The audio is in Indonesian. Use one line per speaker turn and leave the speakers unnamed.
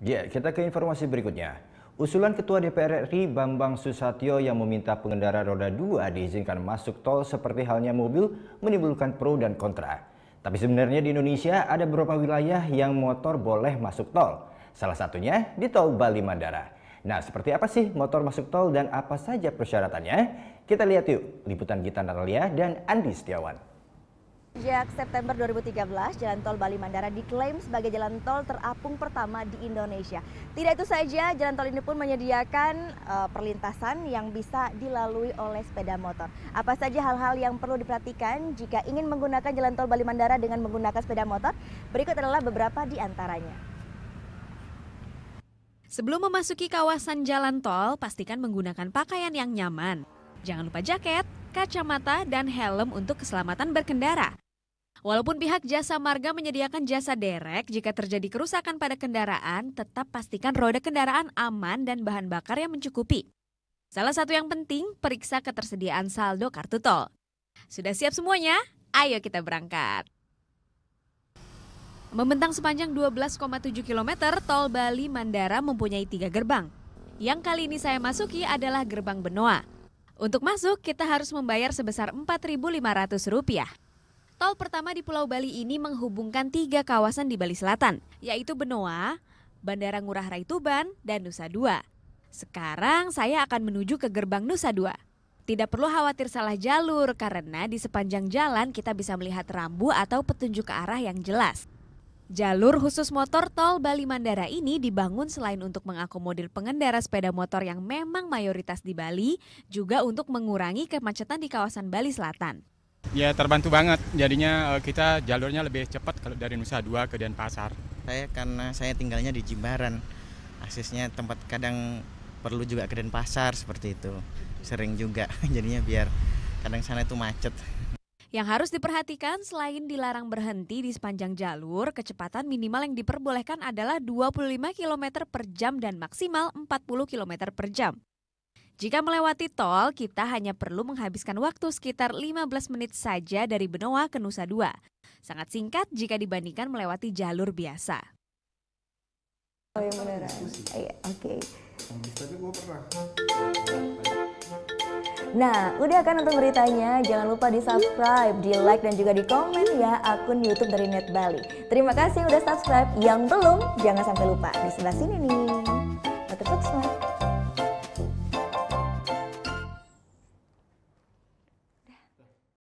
Ya, kita ke informasi berikutnya. Usulan Ketua DPR RI Bambang Susatyo yang meminta pengendara roda 2 diizinkan masuk tol seperti halnya mobil menimbulkan pro dan kontra. Tapi sebenarnya di Indonesia ada beberapa wilayah yang motor boleh masuk tol. Salah satunya di tol Bali Mandara. Nah, seperti apa sih motor masuk tol dan apa saja persyaratannya? Kita lihat yuk, liputan Gita Natalia dan Andi Setiawan.
Sejak September 2013, Jalan Tol Bali Mandara diklaim sebagai jalan tol terapung pertama di Indonesia. Tidak itu saja, jalan tol ini pun menyediakan perlintasan yang bisa dilalui oleh sepeda motor. Apa saja hal-hal yang perlu diperhatikan jika ingin menggunakan Jalan Tol Bali Mandara dengan menggunakan sepeda motor? Berikut adalah beberapa di antaranya.
Sebelum memasuki kawasan jalan tol, pastikan menggunakan pakaian yang nyaman. Jangan lupa jaket, kacamata, dan helm untuk keselamatan berkendara. Walaupun pihak Jasa Marga menyediakan jasa derek, jika terjadi kerusakan pada kendaraan, tetap pastikan roda kendaraan aman dan bahan bakar yang mencukupi. Salah satu yang penting, periksa ketersediaan saldo kartu tol. Sudah siap semuanya? Ayo kita berangkat. Membentang sepanjang 12,7 km, tol Bali Mandara mempunyai 3 gerbang. Yang kali ini saya masuki adalah gerbang Benoa. Untuk masuk, kita harus membayar sebesar Rp4.500. Tol pertama di Pulau Bali ini menghubungkan 3 kawasan di Bali Selatan, yaitu Benoa, Bandara Ngurah Rai Tuban, dan Nusa Dua. Sekarang saya akan menuju ke gerbang Nusa Dua. Tidak perlu khawatir salah jalur, karena di sepanjang jalan kita bisa melihat rambu atau petunjuk ke arah yang jelas. Jalur khusus motor tol Bali Mandara ini dibangun selain untuk mengakomodir pengendara sepeda motor yang memang mayoritas di Bali, juga untuk mengurangi kemacetan di kawasan Bali Selatan.
Ya terbantu banget, jadinya kita jalurnya lebih cepat kalau dari Nusa Dua ke Denpasar.
Karena saya tinggalnya di Jimbaran, aksesnya tempat kadang perlu juga ke Denpasar seperti itu. Sering juga, jadinya biar kadang sana itu macet.
Yang harus diperhatikan selain dilarang berhenti di sepanjang jalur, kecepatan minimal yang diperbolehkan adalah 25 km per jam dan maksimal 40 km per jam. Jika melewati tol, kita hanya perlu menghabiskan waktu sekitar 15 menit saja dari Benoa ke Nusa Dua. Sangat singkat jika dibandingkan melewati jalur biasa.
Oh yang beneran? Iya, oke.
Tapi gue pernah.
Nah, udah kan untuk beritanya? Jangan lupa di subscribe, di like, dan juga di komen ya akun YouTube dari Net Bali. Terima kasih udah subscribe. Yang belum, jangan sampai lupa. Di sebelah sini nih. Notifikasi.